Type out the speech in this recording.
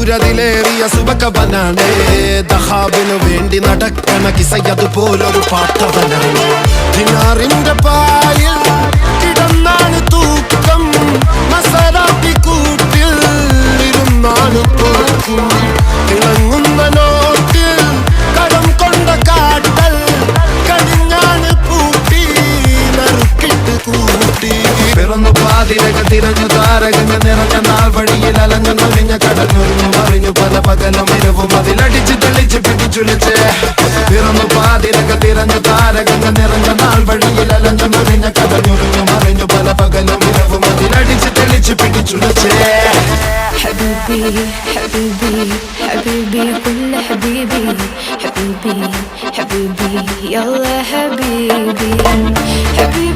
സൂര്യതിലേറിയ സുബകവനാണ് ദഹാബിനു വേണ്ടി നടക്കണ കിസയതുപോലൊരു പാട്ടവനാണ് ദിനാറിന്റെ പായിൽ കിടന്നാണ് തൂക്കം മസറാത്തി കൂട്ടിൽ ഇരുന്നാണ് തോക്കും തിളങ്ങുന്ന നോട്ടിൽ കടം കൊണ്ട കാട്ടൽ കടിഞ്ഞാണ് പൂട്ടി നറുക്കിട്ട് കൂട്ടി പിറന്നു പാതിരക തിരഞ്ഞു താരകങ്ങൾ നിറഞ്ഞ നാൾ വഴിയിൽ അലഞ്ഞു നൊലിഞ്ഞ കടഞ്ഞൊരിഞ്ഞു മറിഞ്ഞു പല പകലും ഇരവും അതിലടിച്ച് തെളിച്ച് പിടിച്ചുലിച്ച് പിറന്നു പാതിരക തിരഞ്ഞു താരകങ്ങൾ നിറഞ്ഞ നാൾ വഴിയിൽ അലഞ്ഞു നൊലിഞ്ഞ കടഞ്ഞൊരിഞ്ഞു മറിഞ്ഞു പല പകലും ഇരവും അതിലടിച്ച് തെളിച്ച് പിടിച്ചുലിച്ച് حبيبي حبيبي حبيبي كل حبيبي حبيبي حبيبي يلا حبيبي حبيبي